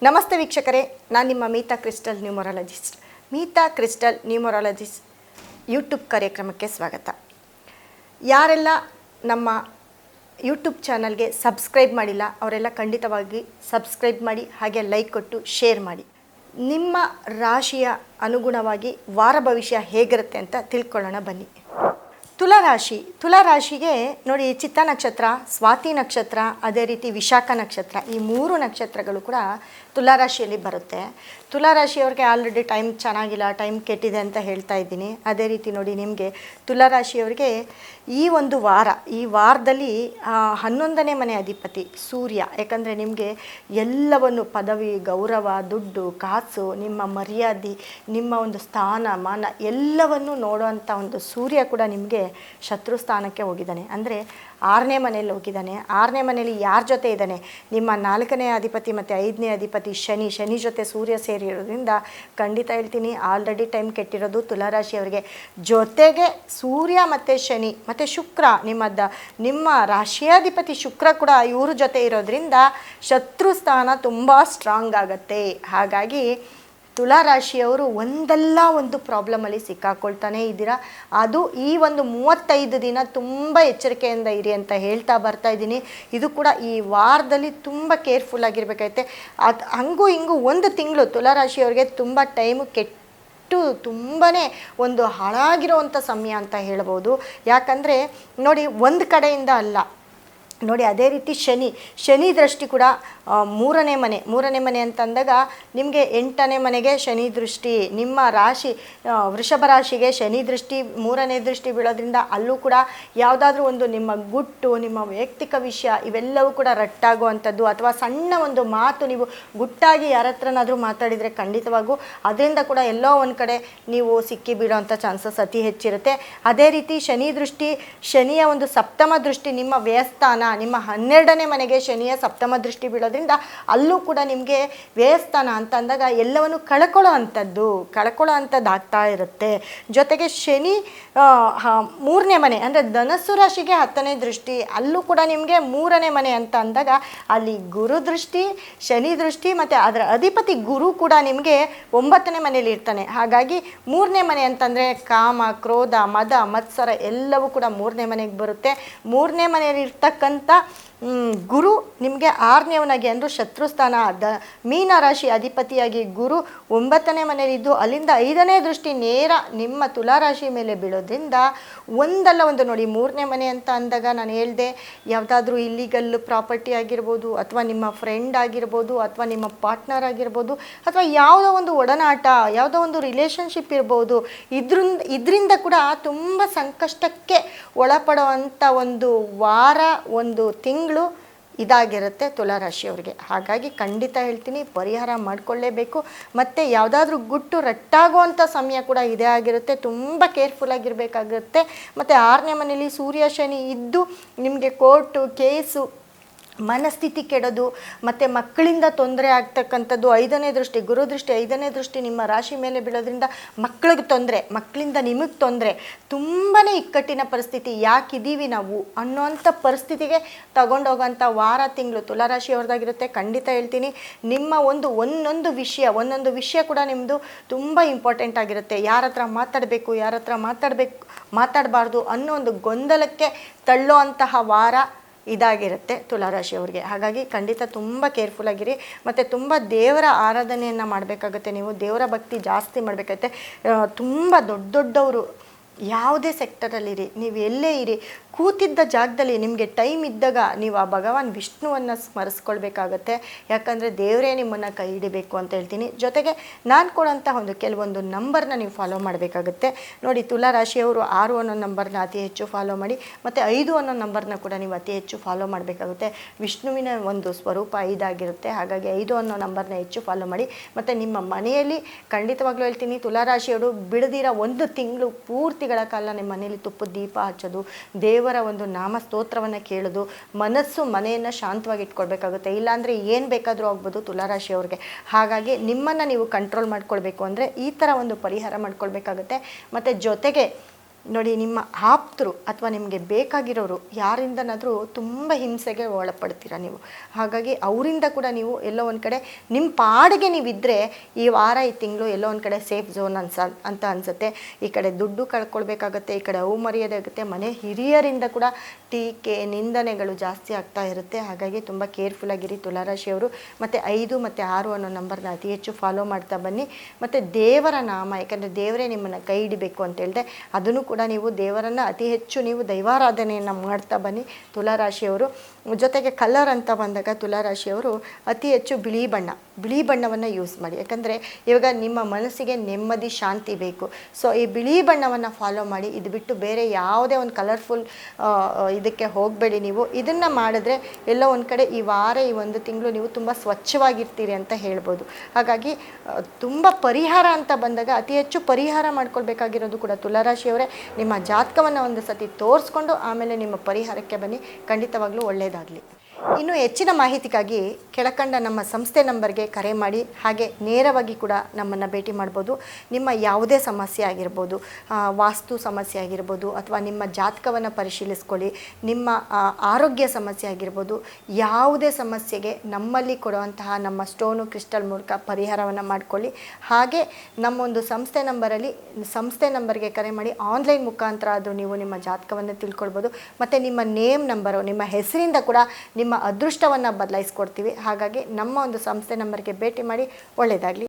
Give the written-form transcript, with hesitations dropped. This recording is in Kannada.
ನಮಸ್ತೆ ವೀಕ್ಷಕರೇ, ನಾನು ನಿಮ್ಮ Meeta crystal numerologist. Meeta crystal numerologist YouTube ಕಾರ್ಯಕ್ರಮಕ್ಕೆ ಸ್ವಾಗತ. ಯಾರೆಲ್ಲ ನಮ್ಮ ಯೂಟ್ಯೂಬ್ ಚಾನಲ್ಗೆ ಸಬ್ಸ್ಕ್ರೈಬ್ ಮಾಡಿಲ್ಲ ಅವರೆಲ್ಲ ಖಂಡಿತವಾಗಿ ಸಬ್ಸ್ಕ್ರೈಬ್ ಮಾಡಿ, ಹಾಗೆ ಲೈಕ್ ಕೊಟ್ಟು ಶೇರ್ ಮಾಡಿ. ನಿಮ್ಮ ರಾಶಿಯ ಅನುಗುಣವಾಗಿ ವಾರ ಭವಿಷ್ಯ ಹೇಗಿರುತ್ತೆ ಅಂತ ತಿಳ್ಕೊಳ್ಳೋಣ ಬನ್ನಿ. ತುಲಾರಾಶಿಗೆ ನೋಡಿ, ಚಿತ್ತ ನಕ್ಷತ್ರ, ಸ್ವಾತಿ ನಕ್ಷತ್ರ, ಅದೇ ರೀತಿ ವಿಶಾಖ ನಕ್ಷತ್ರ, ಈ 3 ನಕ್ಷತ್ರಗಳು ಕೂಡ ತುಲಾರಾಶಿಯಲ್ಲಿ ಬರುತ್ತೆ. ತುಲಾರಾಶಿಯವ್ರಿಗೆ ಆಲ್ರೆಡಿ ಟೈಮ್ ಚೆನ್ನಾಗಿಲ್ಲ, ಟೈಮ್ ಕೆಟ್ಟಿದೆ ಅಂತ ಹೇಳ್ತಾ ಇದ್ದೀನಿ. ಅದೇ ರೀತಿ ನೋಡಿ, ನಿಮಗೆ ತುಲಾರಾಶಿಯವರಿಗೆ ಈ ಒಂದು ವಾರ, ಈ ವಾರದಲ್ಲಿ 11ನೇ ಮನೆ ಅಧಿಪತಿ ಸೂರ್ಯ. ಯಾಕಂದರೆ ನಿಮಗೆ ಎಲ್ಲವನ್ನು ಪದವಿ, ಗೌರವ, ದುಡ್ಡು, ಕಾಸು, ನಿಮ್ಮ ಮರ್ಯಾದೆ, ನಿಮ್ಮ ಒಂದು ಸ್ಥಾನ ಮಾನ ಎಲ್ಲವನ್ನು ನೋಡುವಂಥ ಒಂದು ಸೂರ್ಯ ಕೂಡ ನಿಮಗೆ ಶತ್ರು ಸ್ಥಾನಕ್ಕೆ ಹೋಗಿದ್ದಾನೆ. ಅಂದರೆ 6ನೇ ಮನೆಯಲ್ಲಿ ಹೋಗಿದ್ದಾನೆ. 6ನೇ ಮನೆಯಲ್ಲಿ ಯಾರ ಜೊತೆ ಇದ್ದಾನೆ? ನಿಮ್ಮ 4ನೇ ಅಧಿಪತಿ ಮತ್ತು 5ನೇ ಅಧಿಪತಿ ಶನಿ ಜೊತೆ ಸೂರ್ಯ ಸೇರಿರೋದ್ರಿಂದ ಖಂಡಿತ ಹೇಳ್ತೀನಿ, ಆಲ್ರೆಡಿ ಟೈಮ್ ಕೆಟ್ಟಿರೋದು ತುಲಾರಾಶಿಯವರಿಗೆ. ಜೊತೆಗೆ ಸೂರ್ಯ ಮತ್ತು ಶನಿ ಮತ್ತು ಶುಕ್ರ, ನಿಮ್ಮ ರಾಶಿಯಾಧಿಪತಿ ಶುಕ್ರ ಕೂಡ ಇವ್ರ ಜೊತೆ ಇರೋದ್ರಿಂದ ಶತ್ರು ಸ್ಥಾನ ತುಂಬ ಸ್ಟ್ರಾಂಗ್ ಆಗುತ್ತೆ. ಹಾಗಾಗಿ ತುಲಾರಾಶಿಯವರು ಒಂದಲ್ಲ ಒಂದು ಪ್ರಾಬ್ಲಮಲ್ಲಿ ಸಿಕ್ಕಾಕೊಳ್ತಾನೆ ಇದ್ದೀರಾ. ಅದು ಈ ಒಂದು 35 ದಿನ ತುಂಬ ಎಚ್ಚರಿಕೆಯಿಂದ ಇರಿ ಅಂತ ಹೇಳ್ತಾ ಬರ್ತಾ ಇದ್ದೀನಿ. ಇದು ಕೂಡ ಈ ವಾರದಲ್ಲಿ ತುಂಬ ಕೇರ್ಫುಲ್ ಆಗಿರಬೇಕಾಗುತ್ತೆ. ಅದು ಹಂಗೂ ಹಿಂಗೂ ಒಂದು ತಿಂಗಳು ತುಲಾರಾಶಿಯವ್ರಿಗೆ ತುಂಬ ಟೈಮು ತುಂಬಾ ಒಂದು ಹಾಳಾಗಿರೋವಂಥ ಸಮಯ ಅಂತ ಹೇಳ್ಬೋದು. ಯಾಕಂದರೆ ನೋಡಿ, ಒಂದು ಕಡೆಯಿಂದ ಅಲ್ಲ ನೋಡಿ. ಅದೇ ರೀತಿ ಶನಿ ದೃಷ್ಟಿ ಕೂಡ 3ನೇ ಮನೆ ಅಂತಂದಾಗ ನಿಮಗೆ 8ನೇ ಮನೆಗೆ ಶನಿ ದೃಷ್ಟಿ, ನಿಮ್ಮ ರಾಶಿ ವೃಷಭ ರಾಶಿಗೆ ಶನಿ ದೃಷ್ಟಿ 3ನೇ ದೃಷ್ಟಿ ಬೀಳೋದ್ರಿಂದ ಅಲ್ಲೂ ಕೂಡ ಯಾವುದಾದ್ರೂ ಒಂದು ನಿಮ್ಮ ಗುಟ್ಟು, ನಿಮ್ಮ ವೈಯಕ್ತಿಕ ವಿಷಯ ಇವೆಲ್ಲವೂ ಕೂಡ ರಟ್ಟಾಗುವಂಥದ್ದು, ಅಥವಾ ಸಣ್ಣ ಒಂದು ಮಾತು ನೀವು ಗುಟ್ಟಾಗಿ ಯಾರ ಹತ್ರನಾದರೂ ಮಾತಾಡಿದರೆ ಖಂಡಿತವಾಗೂ ಅದರಿಂದ ಕೂಡ ಎಲ್ಲೋ ಒಂದು ಕಡೆ ನೀವು ಸಿಕ್ಕಿ ಬೀಳೋವಂಥ ಚಾನ್ಸಸ್ ಅತಿ ಹೆಚ್ಚಿರುತ್ತೆ. ಅದೇ ರೀತಿ ಶನಿಯ ಒಂದು ಸಪ್ತಮ ದೃಷ್ಟಿ ನಿಮ್ಮ ವ್ಯಯಸ್ಥಾನ, ನಿಮ್ಮ 12ನೇ ಮನೆಗೆ ಶನಿಯ ಸಪ್ತಮ ದೃಷ್ಟಿ ಬೀಳೋದ್ರಿಂದ ಅಲ್ಲೂ ಕೂಡ ನಿಮಗೆ ವ್ಯಯಸ್ಥಾನ ಅಂತ ಅಂದಾಗ ಎಲ್ಲವನ್ನು ಕಳ್ಕೊಳ್ಳೋ ಅಂಥದ್ದು ಆಗ್ತಾ ಇರುತ್ತೆ. ಜೊತೆಗೆ ಶನಿ 3ನೇ ಮನೆ ಅಂದರೆ ಧನಸ್ಸು ರಾಶಿಗೆ 10ನೇ ದೃಷ್ಟಿ, ಅಲ್ಲೂ ಕೂಡ ನಿಮಗೆ 3ನೇ ಮನೆ ಅಂತ ಅಂದಾಗ ಅಲ್ಲಿ ಗುರು ದೃಷ್ಟಿ, ಶನಿ ದೃಷ್ಟಿ ಮತ್ತು ಅದರ ಅಧಿಪತಿ ಗುರು ಕೂಡ ನಿಮಗೆ 9ನೇ ಮನೆಯಲ್ಲಿ ಇರ್ತಾನೆ. ಹಾಗಾಗಿ 3ನೇ ಮನೆ ಅಂತಂದರೆ ಕಾಮ, ಕ್ರೋಧ, ಮದ, ಮತ್ಸರ ಎಲ್ಲವೂ ಕೂಡ 3ನೇ ಮನೆಗೆ ಬರುತ್ತೆ. 3ನೇ ಮನೆಯಲ್ಲಿ ಇರ್ತಕ್ಕಂಥ ಗುರು ನಿಮಗೆ 6ನೇವನಾಗಿ ಅಂದರೆ ಶತ್ರುಸ್ಥಾನ, ಮೀನ ರಾಶಿ ಅಧಿಪತಿಯಾಗಿ ಗುರು 9ನೇ ಮನೆಯಲ್ಲಿದ್ದು ಅಲ್ಲಿಂದ 5ನೇ ದೃಷ್ಟಿ ನೇರ ನಿಮ್ಮ ತುಲಾರಾಶಿ ಮೇಲೆ ಬೀಳೋದ್ರಿಂದ ಒಂದಲ್ಲ ಒಂದು ನೋಡಿ, 3ನೇ ಮನೆ ಅಂತ ಅಂದಾಗ ನಾನು ಹೇಳಿದೆ, ಯಾವುದಾದ್ರೂ ಇಲ್ಲಿಗಲ್ ಪ್ರಾಪರ್ಟಿ ಆಗಿರ್ಬೋದು, ಅಥವಾ ನಿಮ್ಮ ಫ್ರೆಂಡ್ ಆಗಿರ್ಬೋದು, ಅಥವಾ ನಿಮ್ಮ ಪಾರ್ಟ್ನರ್ ಆಗಿರ್ಬೋದು, ಅಥವಾ ಯಾವುದೋ ಒಂದು ಒಡನಾಟ, ಯಾವುದೋ ಒಂದು ರಿಲೇಷನ್ಶಿಪ್ ಇರ್ಬೋದು, ಇದರಿಂದ ಕೂಡ ತುಂಬ ಸಂಕಷ್ಟಕ್ಕೆ ಒಳಪಡುವಂಥ ಒಂದು ವಾರ, ಒಂದು ತಿಂಗಳು ಇದಾಗಿರುತ್ತೆ ತುಲಾರಾಶಿಯವರಿಗೆ. ಹಾಗಾಗಿ ಖಂಡಿತ ಹೇಳ್ತೀನಿ, ಪರಿಹಾರ ಮಾಡಿಕೊಳ್ಳೇಬೇಕು. ಮತ್ತು ಯಾವುದಾದ್ರೂ ಗುಟ್ಟು ರಟ್ಟಾಗುವಂಥ ಸಮಯ ಕೂಡ ಇದೇ ಆಗಿರುತ್ತೆ. ತುಂಬ ಕೇರ್ಫುಲ್ಲಾಗಿರಬೇಕಾಗುತ್ತೆ. ಮತ್ತು 6ನೇ ಮನೆಯಲ್ಲಿ ಸೂರ್ಯ ಶನಿ ಇದ್ದು ನಿಮಗೆ ಕೋರ್ಟು ಕೇಸು, ಮನಸ್ಥಿತಿ ಕೆಡೋದು, ಮತ್ತು ಮಕ್ಕಳಿಂದ ತೊಂದರೆ ಆಗ್ತಕ್ಕಂಥದ್ದು, 5ನೇ ದೃಷ್ಟಿ ಗುರುದೃಷ್ಟಿ, 5ನೇ ದೃಷ್ಟಿ ನಿಮ್ಮ ರಾಶಿ ಮೇಲೆ ಬೀಳೋದ್ರಿಂದ ಮಕ್ಕಳಿಗೆ ತೊಂದರೆ, ಮಕ್ಕಳಿಂದ ನಿಮಗೆ ತೊಂದರೆ, ತುಂಬಾ ಇಕ್ಕಟ್ಟಿನ ಪರಿಸ್ಥಿತಿ, ಯಾಕಿದ್ದೀವಿ ನಾವು ಅನ್ನೋವಂಥ ಪರಿಸ್ಥಿತಿಗೆ ತಗೊಂಡೋಗೋಂಥ ವಾರ ತಿಂಗಳು ತುಲಾರಾಶಿಯವ್ರದ್ದಾಗಿರುತ್ತೆ. ಖಂಡಿತ ಹೇಳ್ತೀನಿ, ನಿಮ್ಮ ಒಂದೊಂದು ವಿಷಯ ಕೂಡ ನಿಮ್ಮದು ತುಂಬ ಇಂಪಾರ್ಟೆಂಟ್ ಆಗಿರುತ್ತೆ. ಯಾರ ಹತ್ರ ಮಾತಾಡಬೇಕು, ಯಾರ ಹತ್ರ ಮಾತಾಡಬಾರ್ದು ಅನ್ನೋ ಒಂದು ಗೊಂದಲಕ್ಕೆ ತಳ್ಳೋ ಅಂತಹ ವಾರ ಇದಾಗಿರುತ್ತೆ ತುಲಾರಾಶಿಯವ್ರಿಗೆ. ಹಾಗಾಗಿ ಖಂಡಿತ ತುಂಬ ಕೇರ್ಫುಲ್ ಆಗಿರಿ. ಮತ್ತು ತುಂಬ ದೇವರ ಆರಾಧನೆಯನ್ನು ಮಾಡಬೇಕಾಗುತ್ತೆ. ನೀವು ದೇವರ ಭಕ್ತಿ ಜಾಸ್ತಿ ಮಾಡಬೇಕಾಗುತ್ತೆ. ತುಂಬ ದೊಡ್ಡವರು ಯಾವುದೇ ಸೆಕ್ಟರಲ್ಲಿರಿ, ನೀವು ಎಲ್ಲೇ ಇರಿ, ಕೂತಿದ್ದ ಜಾಗದಲ್ಲಿ ನಿಮಗೆ ಟೈಮ್ ಇದ್ದಾಗ ನೀವು ಆ ಭಗವಾನ್ ವಿಷ್ಣುವನ್ನು ಸ್ಮರಿಸ್ಕೊಳ್ಬೇಕಾಗತ್ತೆ. ಯಾಕಂದರೆ ದೇವರೇ ನಿಮ್ಮನ್ನು ಕೈ ಹಿಡಿಬೇಕು ಅಂತ ಹೇಳ್ತೀನಿ. ಜೊತೆಗೆ ನಾನು ಕೊಡೋಂಥ ಕೆಲವೊಂದು ನಂಬರ್ನ ನೀವು ಫಾಲೋ ಮಾಡಬೇಕಾಗುತ್ತೆ. ನೋಡಿ, ತುಲಾರಾಶಿಯವರು 6 ಅನ್ನೋ ನಂಬರ್ನ ಅತಿ ಹೆಚ್ಚು ಫಾಲೋ ಮಾಡಿ, ಮತ್ತು 5 ಅನ್ನೋ ನಂಬರ್ನ ಕೂಡ ನೀವು ಅತಿ ಹೆಚ್ಚು ಫಾಲೋ ಮಾಡಬೇಕಾಗುತ್ತೆ. ವಿಷ್ಣುವಿನ ಒಂದು ಸ್ವರೂಪ 5 ಆಗಿರುತ್ತೆ. ಹಾಗಾಗಿ 5 ಅನ್ನೋ ನಂಬರ್ನ ಹೆಚ್ಚು ಫಾಲೋ ಮಾಡಿ. ಮತ್ತು ನಿಮ್ಮ ಮನೆಯಲ್ಲಿ ಖಂಡಿತವಾಗ್ಲೂ ಹೇಳ್ತೀನಿ, ತುಲಾರಾಶಿಯವರು ಬಿಡದಿರೋ 1 ತಿಂಗಳು ಪೂರ್ತಿಗಳ ಕಾಲ ನಿಮ್ಮ ಮನೆಯಲ್ಲಿ ತುಪ್ಪದ ದೀಪ ಹಚ್ಚೋದು, ದೇವರ ಒಂದು ನಾಮ ಸ್ತೋತ್ರವನ್ನು ಕೇಳೋದು, ಮನೆಯನ್ನು ಶಾಂತವಾಗಿ ಇಟ್ಕೊಳ್ಬೇಕಾಗುತ್ತೆ. ಇಲ್ಲಾಂದರೆ ಏನು ಬೇಕಾದರೂ ಆಗ್ಬೋದು ತುಲಾರಾಶಿಯವ್ರಿಗೆ. ಹಾಗಾಗಿ ನಿಮ್ಮನ್ನು ನೀವು ಕಂಟ್ರೋಲ್ ಮಾಡ್ಕೊಳ್ಬೇಕು ಅಂದರೆ ಈ ಥರ ಒಂದು ಪರಿಹಾರ ಮಾಡ್ಕೊಳ್ಬೇಕಾಗುತ್ತೆ. ಮತ್ತು ಜೊತೆಗೆ ನೋಡಿ, ನಿಮ್ಮ ಆಪ್ತರು ಅಥವಾ ನಿಮಗೆ ಬೇಕಾಗಿರೋರು ಯಾರಿಂದನಾದರೂ ತುಂಬ ಹಿಂಸೆಗೆ ಒಳಪಡ್ತೀರ ನೀವು. ಹಾಗಾಗಿ ಅವರಿಂದ ಕೂಡ ನೀವು ಎಲ್ಲೋ ಒಂದು ಕಡೆ ನಿಮ್ಮ ಪಾಡಿಗೆ ನೀವಿದ್ದರೆ ಈ ವಾರ ಈ ತಿಂಗಳು ಎಲ್ಲೋ ಒಂದು ಕಡೆ ಸೇಫ್ ಝೋನ್ ಅಂತ ಅನಿಸುತ್ತೆ. ಈ ಕಡೆ ದುಡ್ಡು ಕಳ್ಕೊಳ್ಬೇಕಾಗತ್ತೆ, ಈ ಕಡೆ ಅವು ಮರ್ಯಾದೆ ಆಗುತ್ತೆ, ಮನೆ ಹಿರಿಯರಿಂದ ಕೂಡ ಟೀಕೆ ನಿಂದನೆಗಳು ಜಾಸ್ತಿ ಆಗ್ತಾ ಇರುತ್ತೆ. ಹಾಗಾಗಿ ತುಂಬ ಕೇರ್ಫುಲ್ಲಾಗಿರಿ ತುಲಾರಾಶಿಯವರು. ಮತ್ತು 5 ಮತ್ತು 6 ಅನ್ನೋ ನಂಬರ್ನ ಅತಿ ಹೆಚ್ಚು ಫಾಲೋ ಮಾಡ್ತಾ ಬನ್ನಿ. ಮತ್ತು ದೇವರ ನಾಮ, ಯಾಕಂದರೆ ದೇವರೇ ನಿಮ್ಮನ್ನು ಕೈ ಹಿಡಿಬೇಕು ಅಂತ ಹೇಳಿದೆ, ಅದನ್ನು ಕೂಡ ನೀವು ದೇವರನ್ನು ಅತಿ ಹೆಚ್ಚು ನೀವು ದೈವಾರಾಧನೆಯನ್ನು ಮಾಡ್ತಾ ಬನ್ನಿ ತುಲಾರಾಶಿಯವರು. ಜೊತೆಗೆ ಕಲರ್ ಅಂತ ಬಂದಾಗ ತುಲಾರಾಶಿಯವರು ಅತಿ ಹೆಚ್ಚು ಬಿಳಿ ಬಣ್ಣವನ್ನು ಯೂಸ್ ಮಾಡಿ. ಯಾಕಂದರೆ ಇವಾಗ ನಿಮ್ಮ ಮನಸ್ಸಿಗೆ ನೆಮ್ಮದಿ ಶಾಂತಿ ಬೇಕು. ಸೊ ಈ ಬಿಳಿ ಬಣ್ಣವನ್ನು ಫಾಲೋ ಮಾಡಿ. ಇದು ಬಿಟ್ಟು ಬೇರೆ ಯಾವುದೇ ಒಂದು ಕಲರ್ಫುಲ್ ಇದಕ್ಕೆ ಹೋಗಬೇಡಿ. ನೀವು ಇದನ್ನು ಮಾಡಿದ್ರೆ ಎಲ್ಲೋ ಒಂದು ಕಡೆ ಈ ವಾರ ಈ ಒಂದು ತಿಂಗಳು ನೀವು ತುಂಬ ಸ್ವಚ್ಛವಾಗಿರ್ತೀರಿ ಅಂತ ಹೇಳ್ಬೋದು. ಹಾಗಾಗಿ ತುಂಬ ಪರಿಹಾರ ಅಂತ ಬಂದಾಗ ಅತಿ ಹೆಚ್ಚು ಪರಿಹಾರ ಮಾಡ್ಕೊಳ್ಬೇಕಾಗಿರೋದು ಕೂಡ ತುಲಾರಾಶಿಯವರೇ. ನಿಮ್ಮ ಜಾತಕವನ್ನು ಒಂದು ಸತಿ ತೋರಿಸ್ಕೊಂಡು ಆಮೇಲೆ ನಿಮ್ಮ ಪರಿಹಾರಕ್ಕೆ ಬನ್ನಿ, ಖಂಡಿತವಾಗ್ಲೂ ಒಳ್ಳೆಯದಾಗಲಿ. ಇನ್ನು ಹೆಚ್ಚಿನ ಮಾಹಿತಿಗಾಗಿ ಕೆಳಕಂಡ ನಮ್ಮ ಸಂಸ್ಥೆ ನಂಬರ್ಗೆ ಕರೆ ಮಾಡಿ, ಹಾಗೆ ನೇರವಾಗಿ ಕೂಡ ನಮ್ಮನ್ನು ಭೇಟಿ ಮಾಡ್ಬೋದು. ನಿಮ್ಮ ಯಾವುದೇ ಸಮಸ್ಯೆ ಆಗಿರ್ಬೋದು, ವಾಸ್ತು ಸಮಸ್ಯೆ ಆಗಿರ್ಬೋದು, ಅಥವಾ ನಿಮ್ಮ ಜಾತಕವನ್ನು ಪರಿಶೀಲಿಸ್ಕೊಳ್ಳಿ, ನಿಮ್ಮ ಆರೋಗ್ಯ ಸಮಸ್ಯೆ ಆಗಿರ್ಬೋದು, ಯಾವುದೇ ಸಮಸ್ಯೆಗೆ ನಮ್ಮಲ್ಲಿ ಕೊಡುವಂತಹ ನಮ್ಮ ಸ್ಟೋನು ಕ್ರಿಸ್ಟಲ್ ಮೂಲಕ ಪರಿಹಾರವನ್ನು ಮಾಡಿಕೊಳ್ಳಿ. ಹಾಗೆ ನಮ್ಮೊಂದು ಸಂಸ್ಥೆ ನಂಬರ್ಗೆ ಕರೆ ಮಾಡಿ ಆನ್ಲೈನ್ ಮುಖಾಂತರ ಆದರೂ ನೀವು ನಿಮ್ಮ ಜಾತಕವನ್ನು ತಿಳ್ಕೊಳ್ಬೋದು. ಮತ್ತು ನಿಮ್ಮ ನೇಮ್ ನಂಬರು, ನಿಮ್ಮ ಹೆಸರಿಂದ ಕೂಡ ನಿಮ್ಮ ಅದೃಷ್ಟವನ್ನು ಬದಲಾಯಿಸ್ಕೊಡ್ತೀವಿ. ಹಾಗಾಗಿ ನಮ್ಮ ಒಂದು ಸಂಸ್ಥೆ ನಂಬರ್ಗೆ ಭೇಟಿ ಮಾಡಿ, ಒಳ್ಳೆಯದಾಗಲಿ.